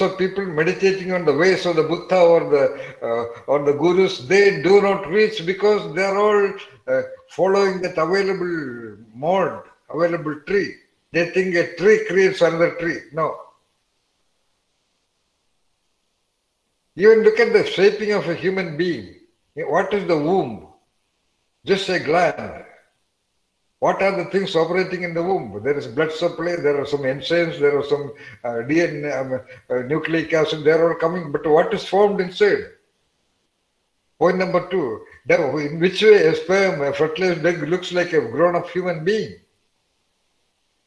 of people meditating on the ways of the Buddha or the gurus, they do not reach because they are all following that available mode, available tree. They think a tree creates another tree. No. Even look at the shaping of a human being. What is the womb? Just a gland. What are the things operating in the womb? There is blood supply, there are some enzymes, there are some DNA, nucleic acid, they are all coming. But what is formed inside? Point number 2. In which way a sperm, a fertilized egg looks like a grown-up human being?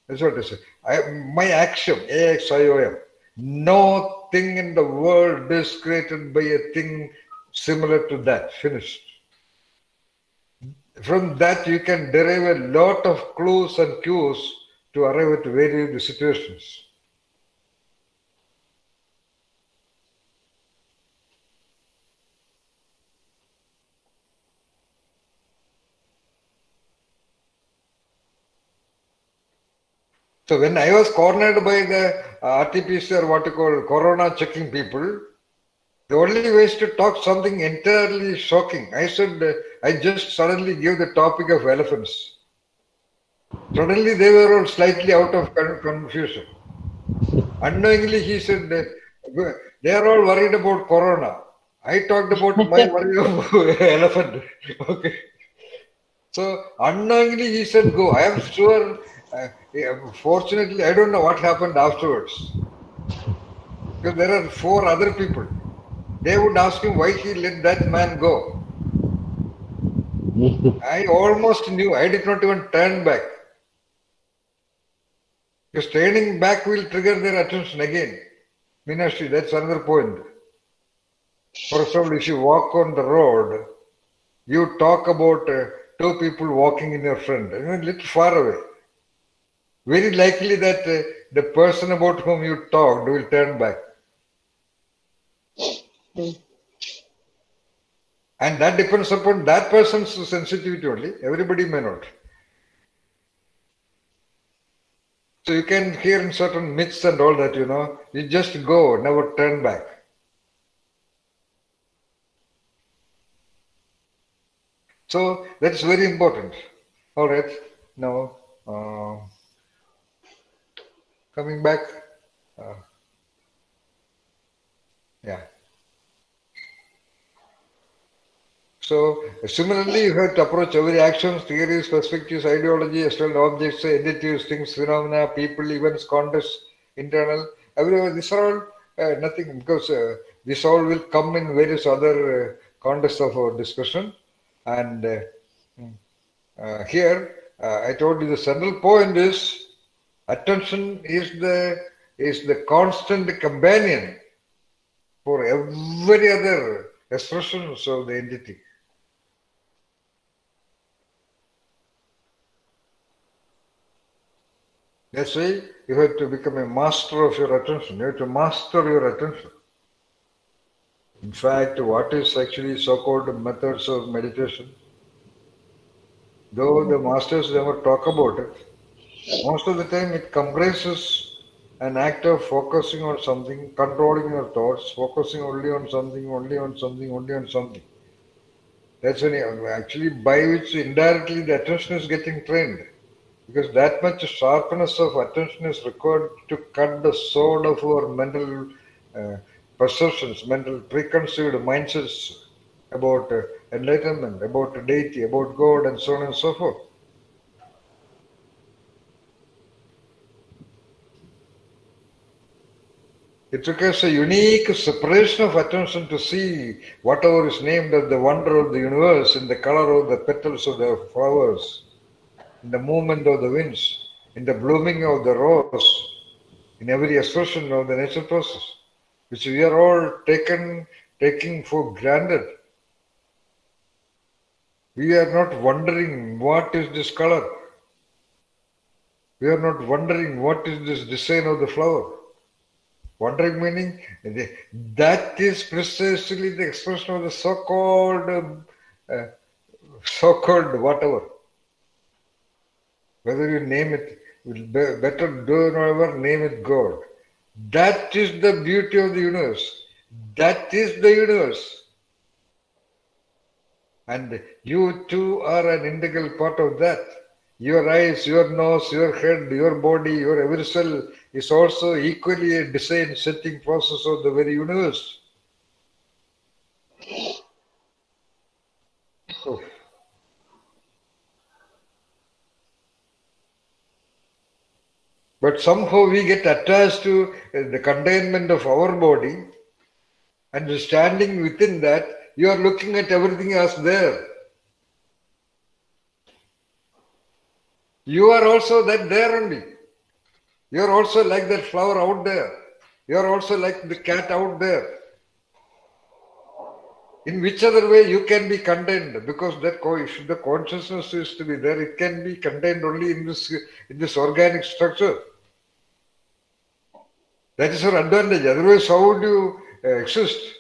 That's what I say. My axiom, AXIOM. No thing in the world is created by a thing similar to that. Finished. From that you can derive a lot of clues and cues to arrive at various situations. So when I was cornered by the RT-PCR, what you call corona checking people, the only way is to talk something entirely shocking. I said, I just suddenly gave the topic of elephants. Suddenly they were all slightly out of confusion. Unknowingly he said, they are all worried about corona. I talked about my worry of elephant. Okay. So unknowingly he said, go. I am sure, fortunately, I don't know what happened afterwards. Because there are 4 other people. They would ask him why he let that man go. I almost knew. I did not even turn back. Because turning back will trigger their attention again. Meenakshi, that's another point. For example, if you walk on the road, you talk about 2 people walking in your front, a little far away. Very likely that the person about whom you talked will turn back. And that depends upon that person's sensitivity only. Everybody may not. So you can hear in certain myths and all that, you just go, never turn back. So that's very important. All right. Now, coming back. Yeah. So similarly, you have to approach every action, theories, perspectives, ideology, external objects, entities, things, phenomena, people, events, context, internal. Everywhere, these are all nothing, because this all will come in various other contexts of our discussion. And here, I told you the central point is attention is the constant companion for every other expressions of the entity. That's why you have to become a master of your attention. You have to master your attention. In fact, what is actually so-called methods of meditation? Though the masters never talk about it, most of the time it comprises an act of focusing on something, controlling your thoughts, focusing only on something, only on something, only on something. That's when actually by which indirectly the attention is getting trained. Because that much sharpness of attention is required to cut the sword of our mental perceptions, mental preconceived mindsets about enlightenment, about deity, about God, and so on and so forth. It requires a unique separation of attention to see whatever is named as the wonder of the universe in the color of the petals of the flowers, in the movement of the winds, in the blooming of the rose, in every expression of the nature process, which we are all taking for granted. We are not wondering what is this color. We are not wondering what is this design of the flower. Wondering meaning that is precisely the expression of the so-called whatever. Whether you name it, better do not ever name it God. That is the beauty of the universe. That is the universe. And you too are an integral part of that. Your eyes, your nose, your head, your body, your every cell is also equally a design setting process of the very universe. So, but somehow we get attached to the containment of our body, and standing within that, you are looking at everything as there. You are also that there only. You are also like that flower out there. You are also like the cat out there. In which other way you can be contained? Because that if the consciousness is to be there, it can be contained only in this organic structure. That is our advantage. Otherwise, how would you exist?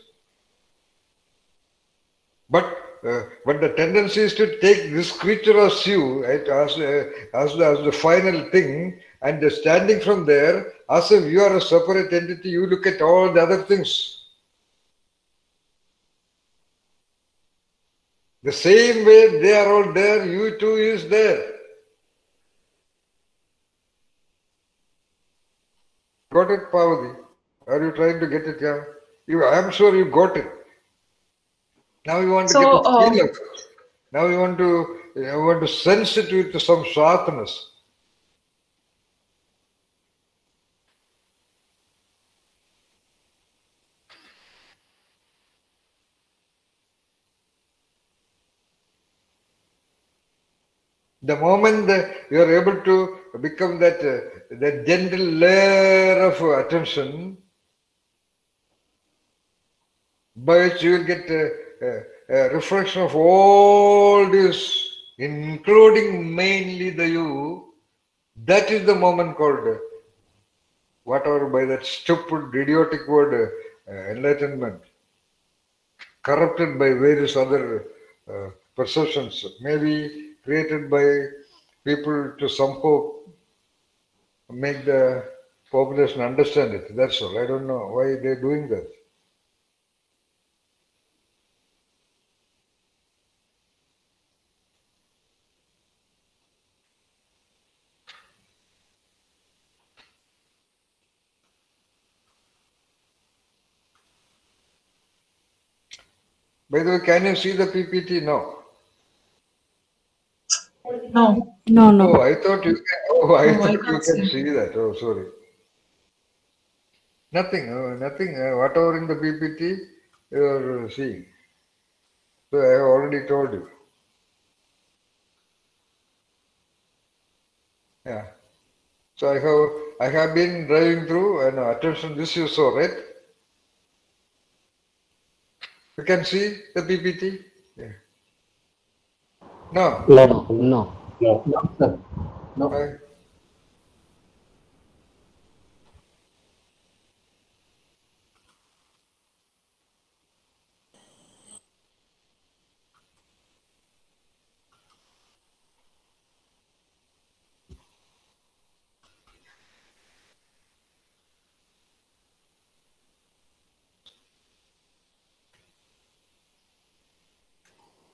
But the tendency is to take this creature as you, right, as the final thing, and standing from there, as if you are a separate entity, you look at all the other things. The same way they are all there, you too is there. Got it, Pavati? Are you trying to get it? Yeah. I am sure you got it. Now you want to get a feel of it. Now you want to sense it with some sharpness. The moment that you are able to become that gentle layer of attention, by which you will get a reflection of all this, including mainly the you, that is the moment called whatever by that stupid, idiotic word, enlightenment, corrupted by various other perceptions, maybe created by people to somehow make the population understand it. That's all. I don't know why they're doing that. By the way, can you see the PPT now? No. Oh, I thought you can. Oh, I thought you can see that. Oh, sorry. Nothing. Nothing. Whatever in the PPT you are seeing. So I have already told you. Yeah. So I have been driving through and attention. This you saw, right? You can see the PPT. Yeah. No. No, no, No, sir. No.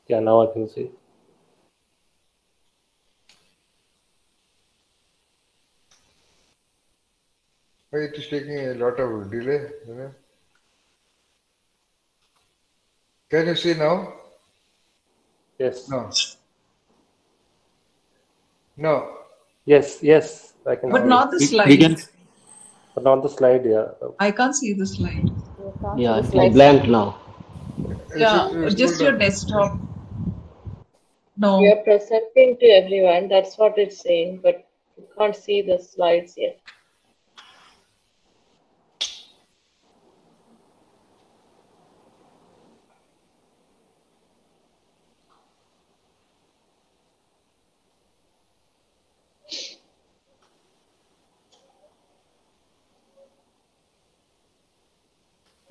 yeah, now I can see. Why it is taking a lot of delay? Can you see now? Yes. No. No. Yes, I can But see. not the slide. But not the slide, yeah. I can't see the slide. Yeah, it is blank now. Yeah, just your desktop. No. We are presenting to everyone, that's what it's saying, but you can't see the slides yet.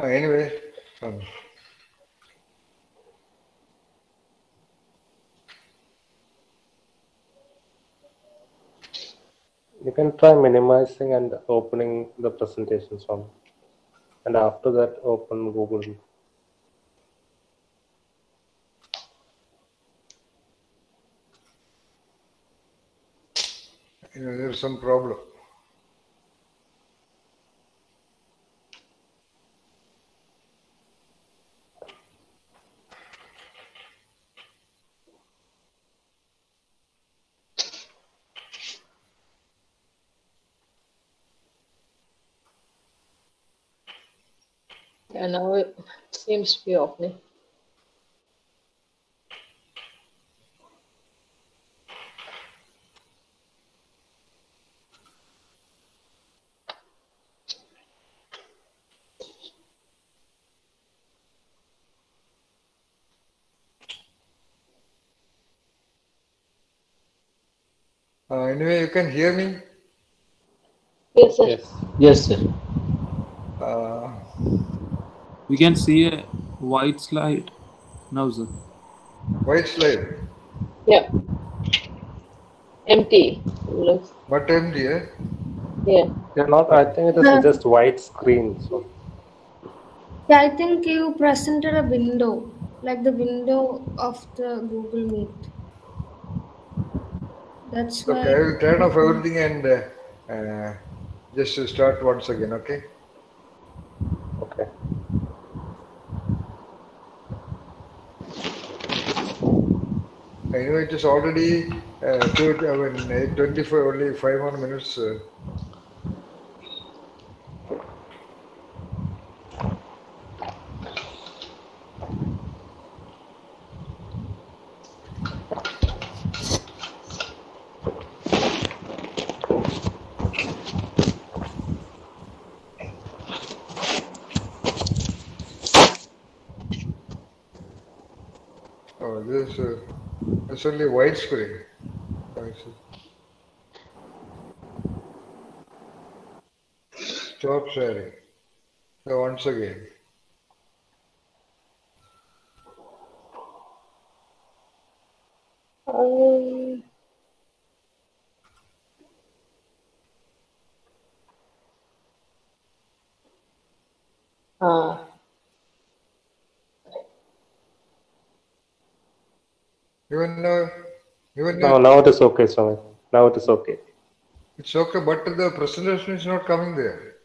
Anyway. You can try minimizing and opening the presentations one, and after that open Google. There's some problem. And now it seems to be opening. Anyway, you can hear me? Yes, sir. Yes. Yes, sir. We can see a white slide now, sir. White slide. Yeah. Empty. Looks. But empty, eh? Yeah. Yeah, not. I think it is just white screen. So Yeah, I think you presented a window, like the window of the Google Meet. That's why. Okay, I will turn off everything and just start once again, okay? okay. Anyway, it is already 8:25, only 5 more minutes. Oh, this it's only widescreen. I see. Stop sharing. So once again. Ah. Even Now it is okay, Swami. Now it is okay. it's okay, but the presentation is not coming there.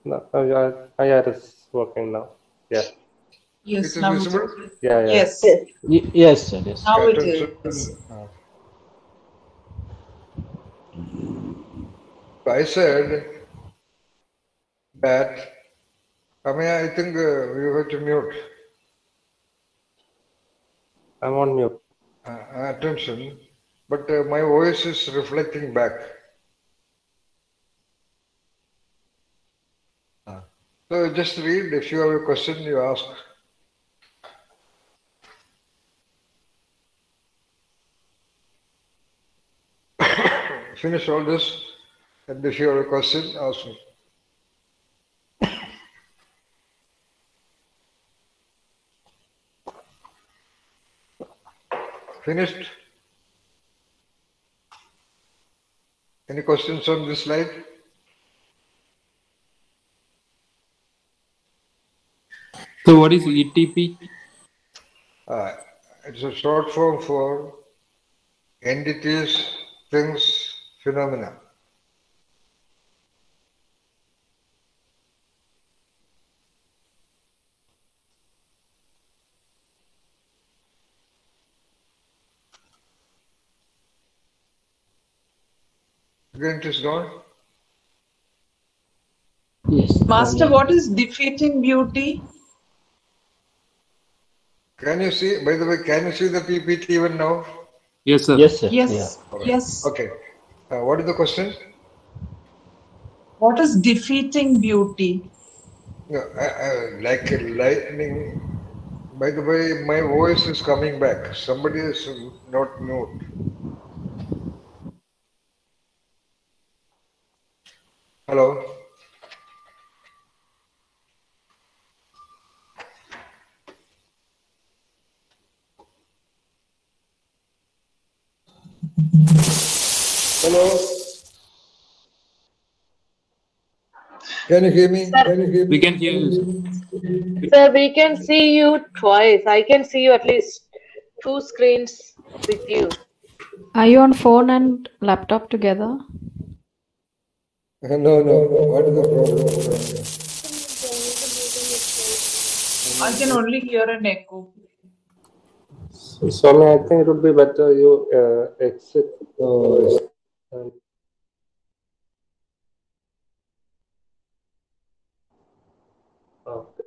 No, yeah, it is working now. Yeah. It Yes, is now it's visible. okay. Yeah. Yes, Yes, sir. Yes. now it Attention. is. I said that. I think we have to mute. I'm on mute. Attention, but my voice is reflecting back. So just read. If you have a question, you ask. Finish all this, and if you have a question, ask me. Finished? Any questions on this slide? So what is ETP? It's a short form for entities, things, phenomena. Again, it is gone. Yes. Master, what is defeating beauty? Can you see, by the way, can you see the PPT even now? Yes, sir. Yes, sir. Yes, Yeah. yes. Okay. What is the question? What is defeating beauty? No, like lightning. By the way, my voice is coming back. Somebody is not mute. Hello? Can you hear me? We can hear you, sir. Sir, we can see you twice. I can see you at least 2 screens with you. Are you on phone and laptop together? No. What is the problem? I can only hear an echo. Swami, I think it would be better you exit. And okay.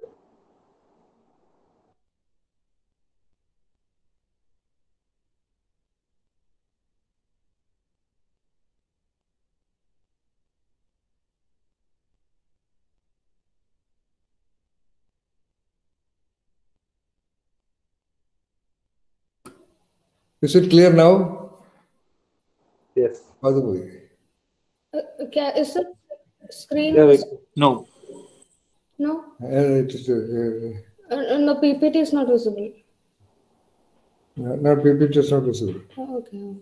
Is it clear now? Yes. By the way. Okay, is the screen? Yeah, No. No? It is, No, PPT is not visible. not PPT is not visible. Oh, okay.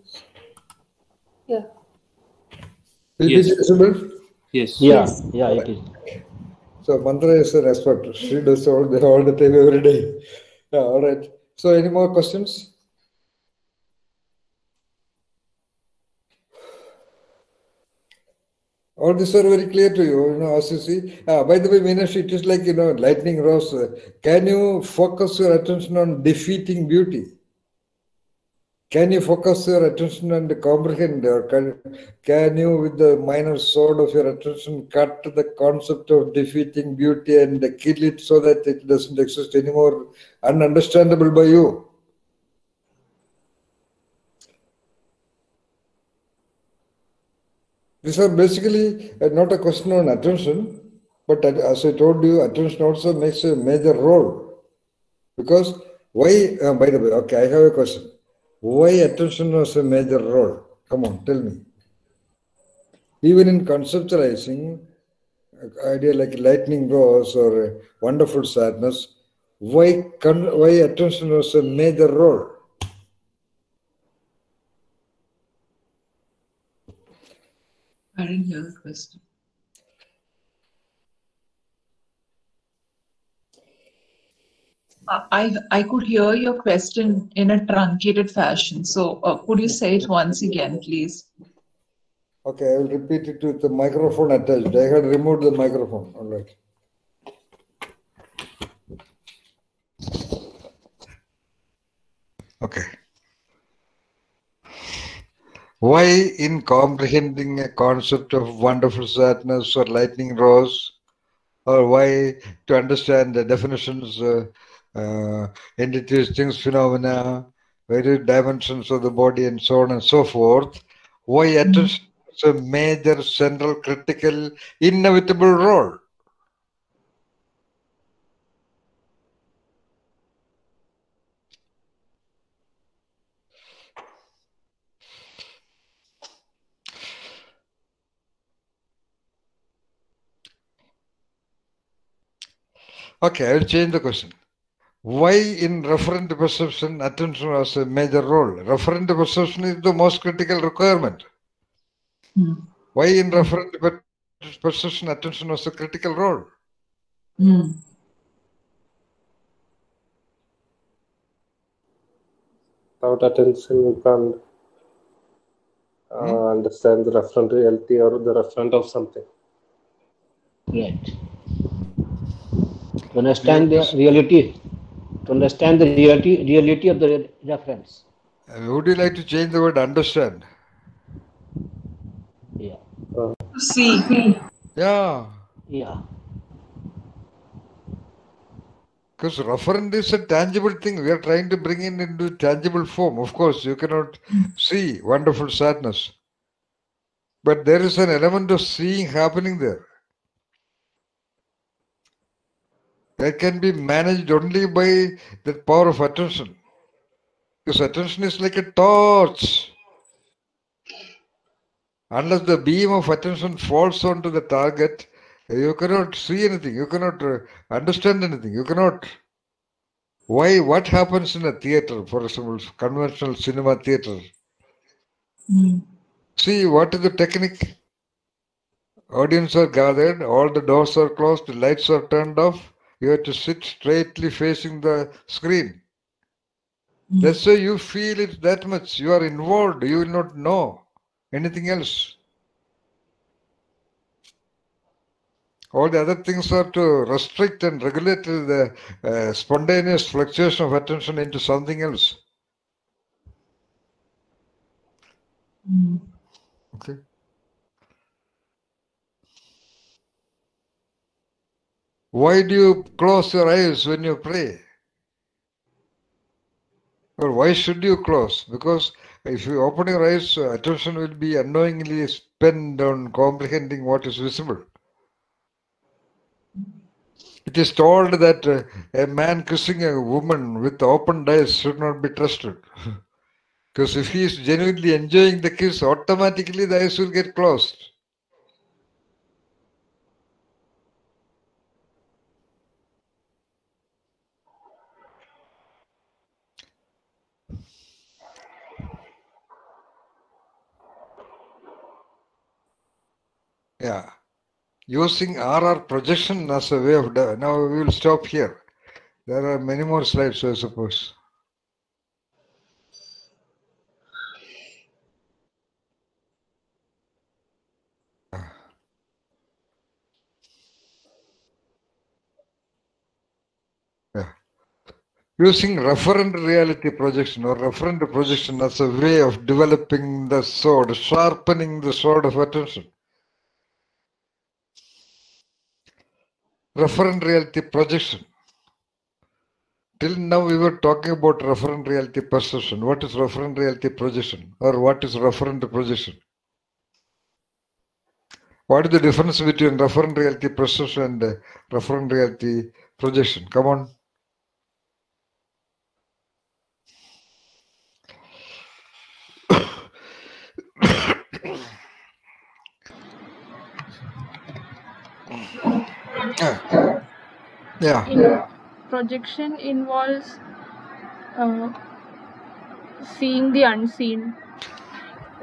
Yeah. PPT Yes. visible? Yes. Yeah, it is. So Mantra is an expert. She does all the time, every day. Yeah, all right. So any more questions? All these are very clear to you, as you see. By the way, Meenakshi, it is like, lightning rods. Can you focus your attention on defeating beauty? Can you focus your attention and comprehend, or can you, with the minor sword of your attention, cut the concept of defeating beauty and kill it so that it doesn't exist anymore, ununderstandable by you? These are basically not a question on attention, but as I told you, attention also makes a major role. Because why, by the way, okay, I have a question. Why attention was a major role? Come on, tell me. Even in conceptualizing idea like lightning rose or wonderful sadness, why attention was a major role? I didn't hear the question. I could hear your question in a truncated fashion. So could you say it once again, please? Okay, I will repeat it with the microphone attached. I had removed the microphone. All right. Okay. Why, in comprehending a concept of wonderful sadness or lightning rose, or why to understand the definitions, entities, things, phenomena, various dimensions of the body, and so on and so forth, why attention is a major, central, critical, inevitable role? Okay, I will change the question. Why in referent perception attention was a major role? Referent perception is the most critical requirement. Why in referent perception attention was a critical role? Without attention, you can't understand the referent reality or the referent of something. Right. To understand the reality, reality of the reference. Would you like to change the word understand? Yeah. See. Yeah. Yeah. Because referent is a tangible thing. We are trying to bring it into tangible form. Of course, you cannot see wonderful sadness. But there is an element of seeing happening there. That can be managed only by the power of attention. Because attention is like a torch. Unless the beam of attention falls onto the target, you cannot see anything. You cannot understand anything. You cannot. Why? What happens in a theater, for example, conventional cinema theater? See, what is the technique? Audience are gathered, all the doors are closed, the lights are turned off. You have to sit straightly facing the screen. That's why you feel it that much. You are involved. You will not know anything else. All the other things are to restrict and regulate the spontaneous fluctuation of attention into something else. Okay. Why do you close your eyes when you pray? Or why should you close? Because if you open your eyes, attention will be unknowingly spent on comprehending what is visible. It is told that a man kissing a woman with open eyes should not be trusted. Because if he is genuinely enjoying the kiss, automatically the eyes will get closed. Yeah. Using RR projection as a way of... Now we will stop here. There are many more slides, I suppose. Yeah. Using referent reality projection or referent projection as a way of developing the sword, sharpening the sword of attention. Referent reality projection. Till now we were talking about referent reality perception. What is referent reality projection? Or what is referent projection? What is the difference between referent reality perception and referent reality projection? Come on. Yeah. Projection involves seeing the unseen.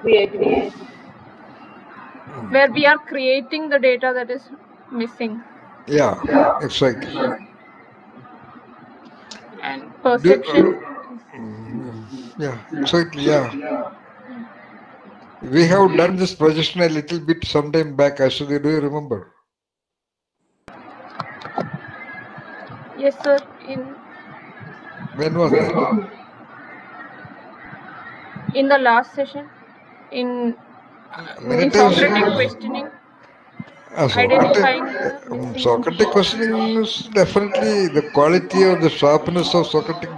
We agree. Where we are creating the data that is missing. Yeah, exactly. And perception. Yeah, exactly, yeah. We have done this projection a little bit sometime back, Ashwini, do you remember? Yes, sir. When was that? In the last session, in Many times. Socratic questioning, identifying the missing. Socratic questioning is definitely the quality or the sharpness of Socratic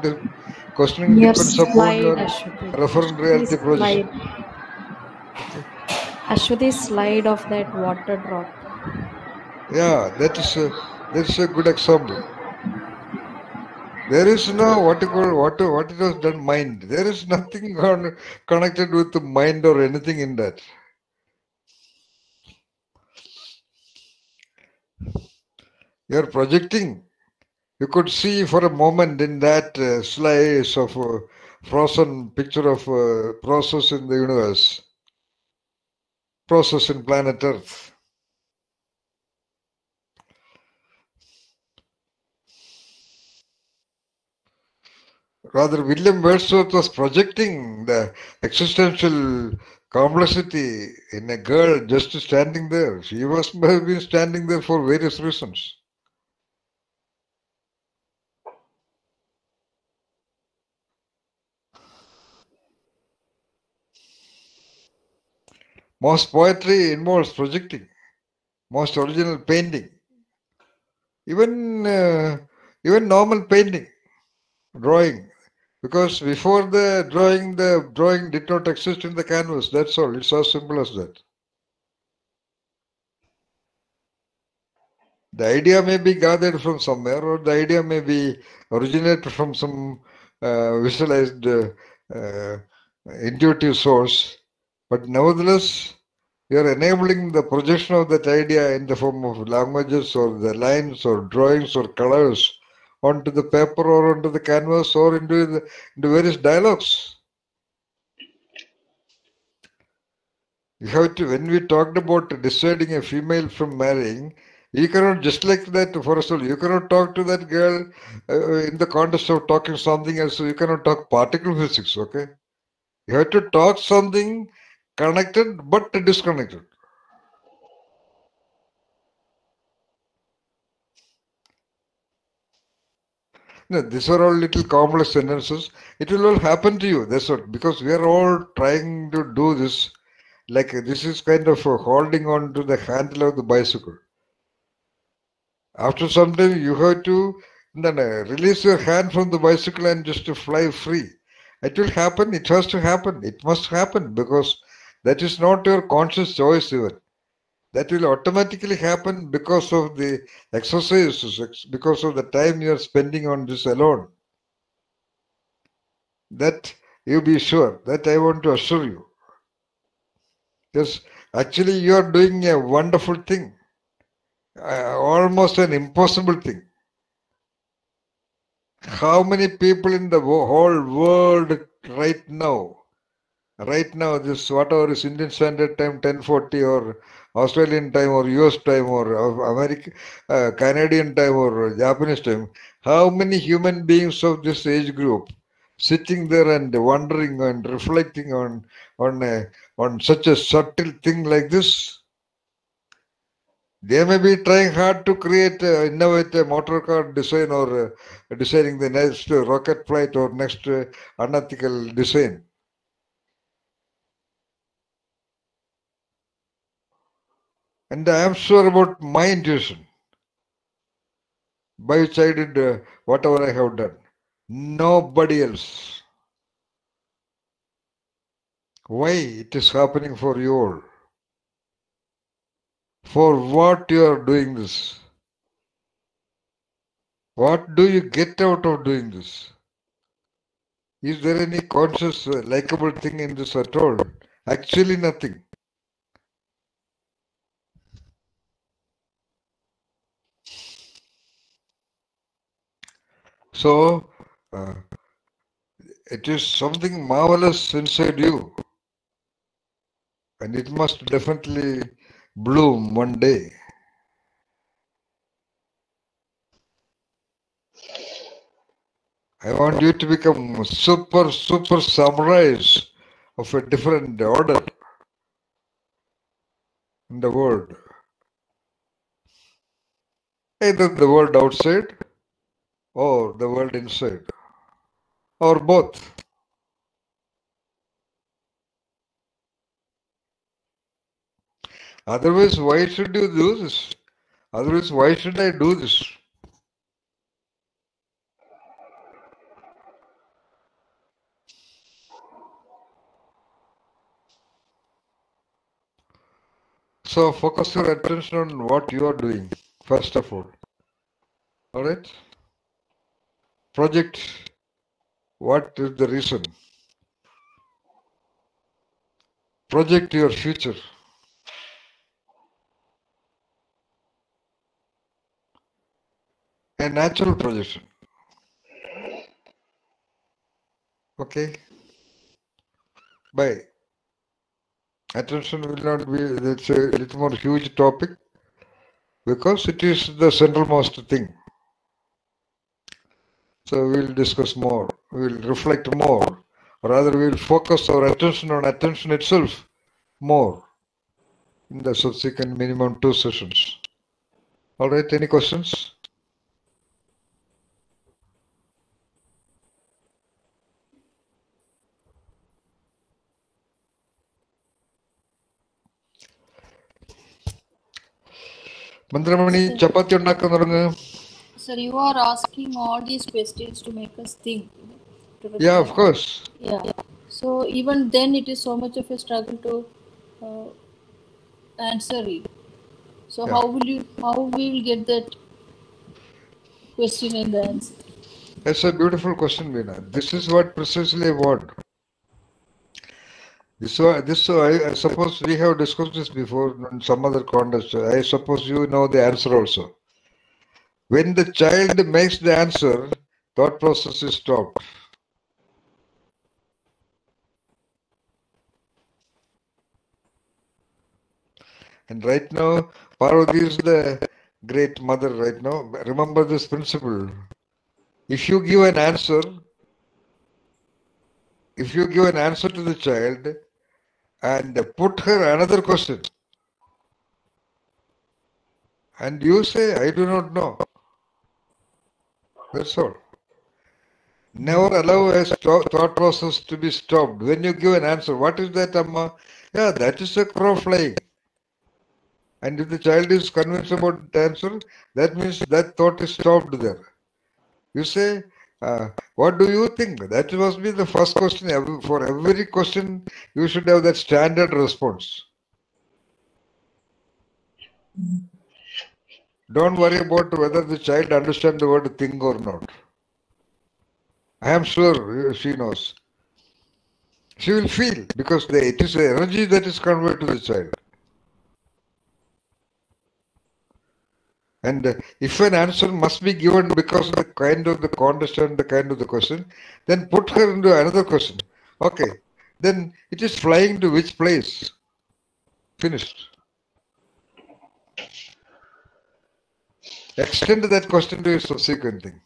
questioning Your depends upon your Ashwati. referent reality projection. Ashwati's slide of that water drop. Yeah, that's a good example. There is no what it was done mind. There is nothing connected with the mind or anything in that. You are projecting. You could see for a moment in that slice of frozen picture of process in the universe, process in planet Earth. Rather, William Wordsworth was projecting the existential complexity in a girl just standing there. She must have been standing there for various reasons. Most poetry involves projecting. Most original painting. Even normal painting, drawing. Because before the drawing did not exist in the canvas. That's all. It's as simple as that. The idea may be gathered from somewhere, or the idea may be originated from some visualized intuitive source. But nevertheless, you are enabling the projection of that idea in the form of languages or the lines or drawings or colors onto the paper or onto the canvas or into various dialogues. You have to, when we talked about dissuading a female from marrying, you cannot, just like that, for example, you cannot talk to that girl in the context of talking something else. So you cannot talk particle physics, okay? You have to talk something connected but disconnected. No, these are all little complex sentences. It will all happen to you. That's what, because we are all trying to do this. Like this is kind of holding on to the handle of the bicycle. After some time, you have to then release your hand from the bicycle and just to fly free. It will happen. It has to happen. It must happen because that is not your conscious choice even. That will automatically happen because of the exercises, because of the time you are spending on this alone. That you be sure. That I want to assure you. Because actually you are doing a wonderful thing. Almost an impossible thing. How many people in the whole world right now, this whatever is Indian Standard Time 10:40 or Australian time or US time or American, Canadian time or Japanese time, how many human beings of this age group sitting there and wondering and reflecting on such a subtle thing like this? They may be trying hard to create, innovate a motor car design or designing the next rocket flight or next unethical design. And I am sure about my intuition, by which I did whatever I have done. Nobody else. Why it is happening for you all? For what you are doing this? What do you get out of doing this? Is there any conscious, likable thing in this at all? Actually nothing. So, it is something marvelous inside you. And it must definitely bloom one day. I want you to become super samurais of a different order in the world. Either the world outside or the world inside, or both. Otherwise, why should you do this? Otherwise, why should I do this? So focus your attention on what you are doing, first of all. Alright? Project, what is the reason? Project your future. A natural projection. Okay? Bye. Attention will not be, it's a little more huge topic because it is the centralmost thing. So we'll discuss more, we'll reflect more, or rather we'll focus our attention on attention itself more in the subsequent minimum 2 sessions. Alright, any questions? Mandramani, chapati unnakan തുടങ്ങ്. Sir, you are asking all these questions to make us think. Yeah, of course. Yeah. So even then, it is so much of a struggle to answer it. So Yeah. how we will get that question and the answer? That's a beautiful question, Veena. This is what precisely I want. I suppose we have discussed this before in some other context. I suppose you know the answer also. When the child makes the answer, thought process is stopped. And right now, Parvati is the great mother right now. Remember this principle. If you give an answer, to the child and put her another question, and you say, I do not know. That's all. Never allow a thought process to be stopped. When you give an answer, what is that, Amma? Yeah, that is a crow flying. And if the child is convinced about the answer, that means that thought is stopped there. You say, what do you think? That must be the first question. For every question, you should have that standard response. Don't worry about whether the child understands the word think or not. I am sure she knows. She will feel because it is the energy that is conveyed to the child. And if an answer must be given because of the kind of the context and the kind of the question, then put her into another question. Okay, then it is flying to which place? Finished. Extend that question to a subsequent thing.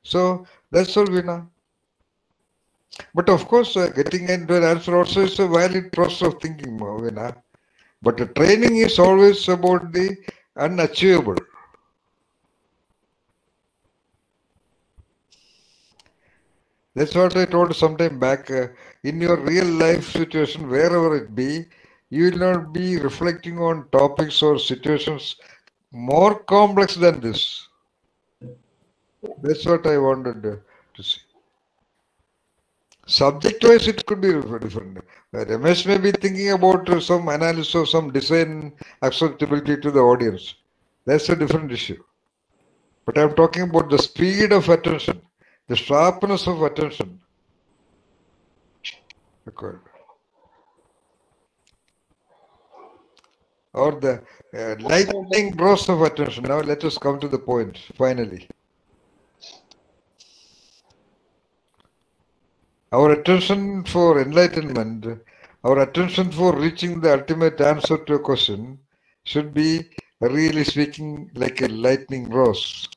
So that's all, Veena. But of course, getting into an answer also is a valid process of thinking, Veena. But the training is always about the unachievable. That's what I told some time back. In your real life situation, wherever it be, you will not be reflecting on topics or situations more complex than this. That's what I wanted to see. Subject-wise, it could be different. Ramesh may be thinking about some analysis of some design acceptability to the audience. That's a different issue. But I'm talking about the speed of attention, the sharpness of attention required. Or the lightning growth of attention. Now let us come to the point, finally. Our attention for enlightenment, our attention for reaching the ultimate answer to a question should be, really speaking, like a lightning rose.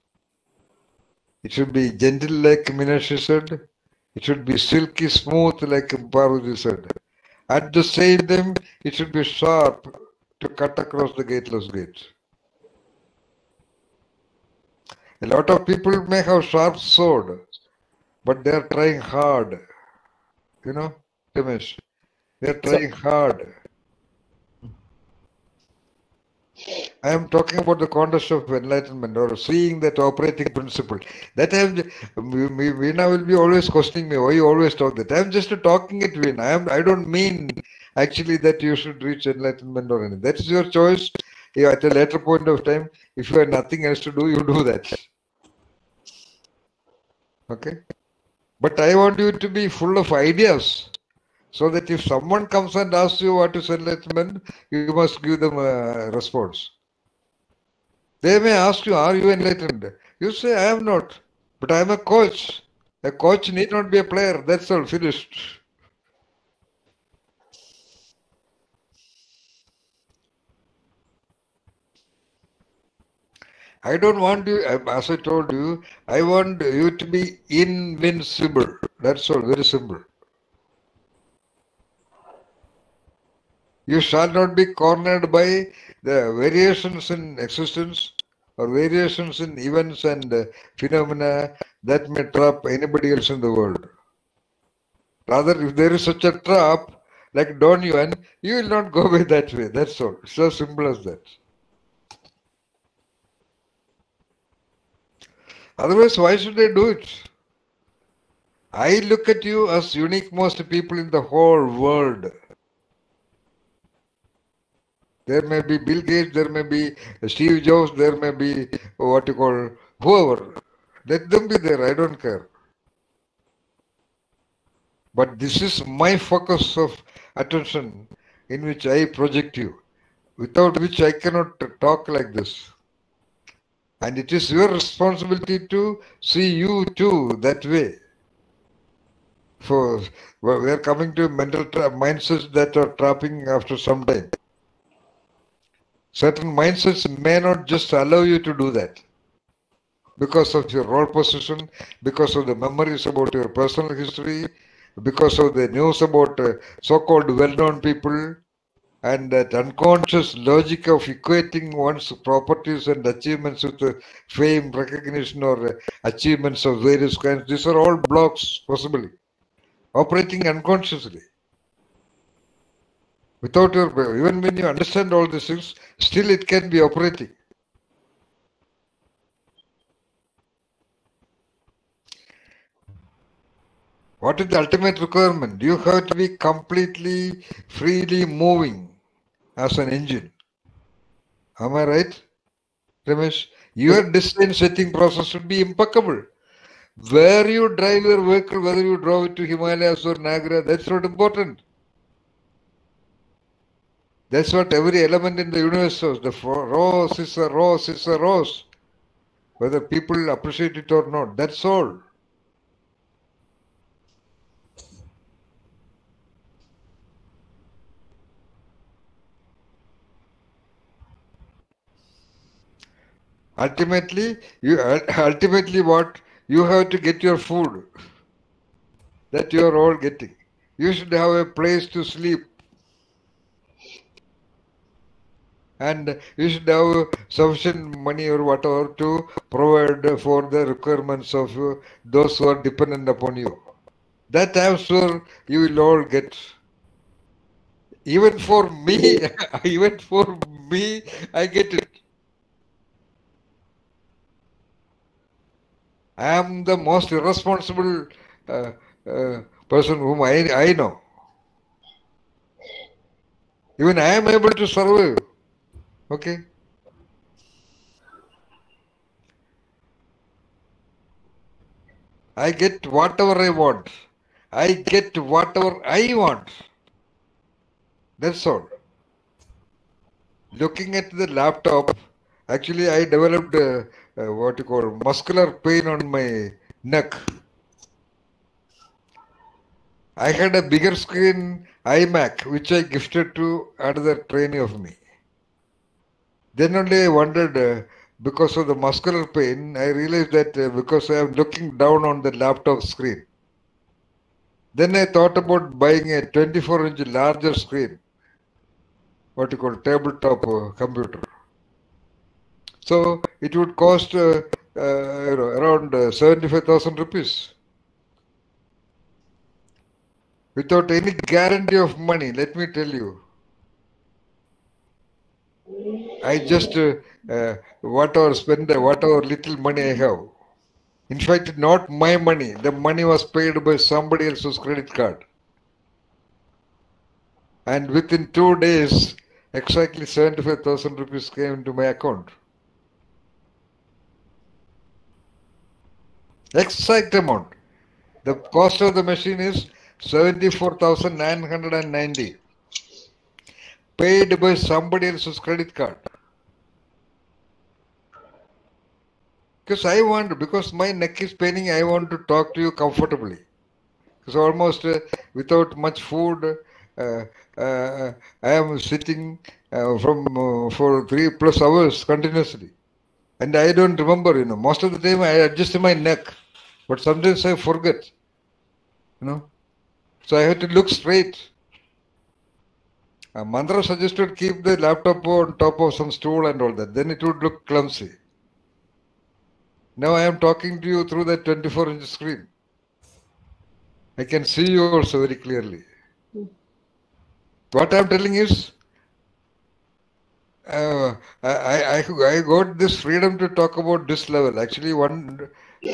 It should be gentle like Minashi said. It should be silky smooth like Parvati said. At the same time, it should be sharp to cut across the gateless gate. A lot of people may have sharp sword, but they are trying hard. You know, Ramesh, they are trying hard. I am talking about the context of enlightenment or seeing that operating principle. That Veena will be always questioning me, why you always talk that. I am just talking it, Veena. I don't mean actually that you should reach enlightenment or anything. That is your choice. At a later point of time, if you have nothing else to do, you do that. Okay? But I want you to be full of ideas, so that if someone comes and asks you what is enlightenment, you must give them a response. They may ask you, are you enlightened? You say, I am not, but I am a coach. A coach need not be a player. That's all, finished. I don't want you, as I told you, I want you to be invincible. That's all, very simple. You shall not be cornered by the variations in existence or variations in events and phenomena that may trap anybody else in the world. Rather, if there is such a trap, like Don Yuan, you will not go by that way. That's all. It's so simple as that. Otherwise, why should I do it? I look at you as unique most people in the whole world. There may be Bill Gates, there may be Steve Jobs, there may be what you call whoever. Let them be there, I don't care. But this is my focus of attention in which I project you, without which I cannot talk like this. And it is your responsibility to see you too that way. For we are coming to mental mindsets that are trapping after some time. Certain mindsets may not just allow you to do that because of your role position, because of the memories about your personal history, because of the news about so-called well-known people, and that unconscious logic of equating one's properties and achievements with fame, recognition, or achievements of various kinds. These are all blocks, possibly, operating unconsciously. Without your, even when you understand all these things, still it can be operating. What is the ultimate requirement? You have to be completely, freely moving as an engine. Am I right, Ramesh? Your design setting process should be impeccable. Where you drive your vehicle, whether you drove it to Himalayas or Niagara, that's not important. That's what every element in the universe shows. The rose is a rose is a rose. Whether people appreciate it or not, that's all. Ultimately, what you have to get your food that you are all getting. You should have a place to sleep, and you should have sufficient money or whatever to provide for the requirements of those who are dependent upon you. That I'm sure you will all get. Even for me, I get it. I am the most irresponsible person whom I know. Even I am able to survive. Okay. I get whatever I want. I get whatever I want. That's all. Looking at the laptop, actually I developed what you call muscular pain on my neck. I had a bigger screen iMac which I gifted to another trainee of me. Then only I wondered, because of the muscular pain, I realized that because I am looking down on the laptop screen. Then I thought about buying a 24-inch larger screen, what you call tabletop computer. So it would cost around 75,000 rupees. Without any guarantee of money, let me tell you. I just whatever little money I have. In fact, not my money. The money was paid by somebody else's credit card. And within 2 days, exactly 75,000 rupees came into my account. Exact amount. The cost of the machine is 74,990. Paid by somebody else's credit card. Because my neck is paining, I want to talk to you comfortably. Because almost without much food, I am sitting for 3+ hours continuously. And I don't remember, most of the time I adjust my neck, but sometimes I forget, So I have to look straight. Mandra suggested keep the laptop on top of some stool and all that. Then it would look clumsy. Now I am talking to you through that 24-inch screen. I can see you also very clearly. What I am telling is, I got this freedom to talk about this level. Actually,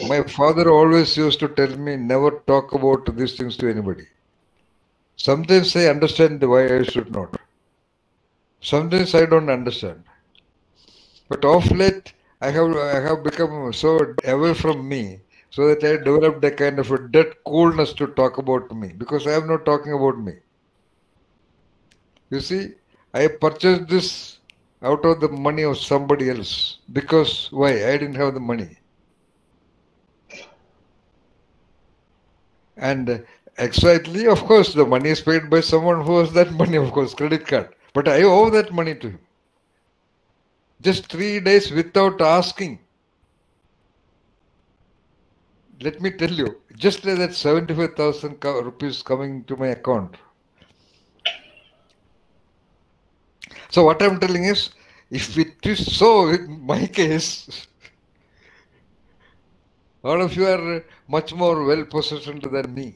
my father always used to tell me never talk about these things to anybody. Sometimes I understand why I should not. Sometimes I don't understand. But of late, I have become so away from me, so that I developed a kind of a dead coolness to talk about me, because I am not talking about me. You see, I purchased this out of the money of somebody else. Because why? I didn't have the money. And exactly, of course, the money is paid by someone who has that money, of course, credit card. But I owe that money to him. Just 3 days without asking. Let me tell you, just like that 75,000 rupees coming to my account. So what I'm telling is, if it is so in my case, all of you are much more well positioned than me.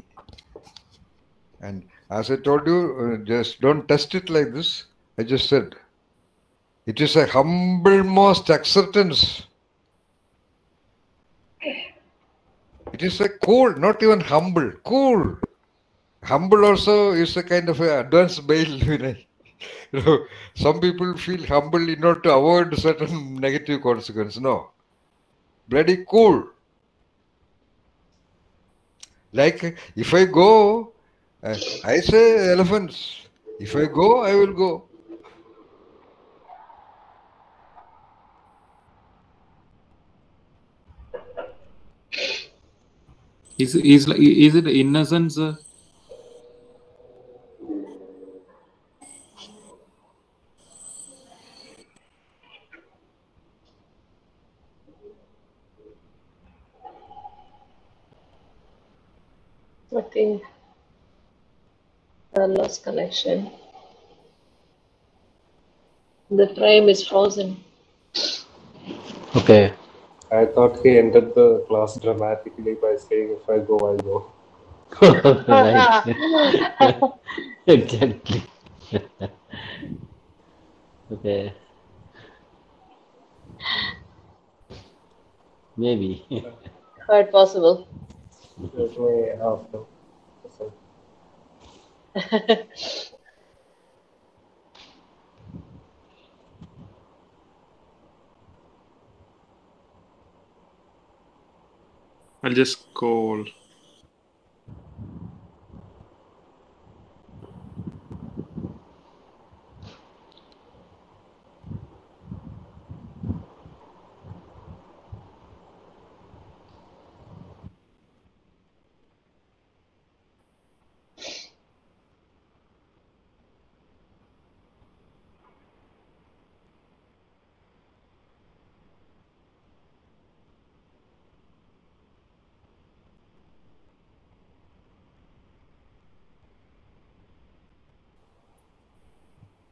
And as I told you, just don't test it like this. I just said, it is a humble most acceptance. It is a cool, not even humble, cool. Humble also is a kind of a advanced bail. You know, some people feel humble in order to avoid certain negative consequences. No, bloody cool. Like if I go, I say elephants. If I go, I will go. Is it innocence? I think I lost connection. The frame is frozen. Okay. I thought he ended the class dramatically by saying, if I go, I go. Right. Exactly. Okay. Maybe. Quite possible. Let me ask him. I'll just call.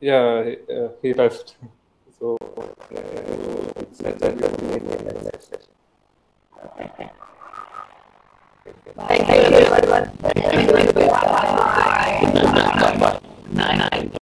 Yeah, he left. So, Thank you, everyone.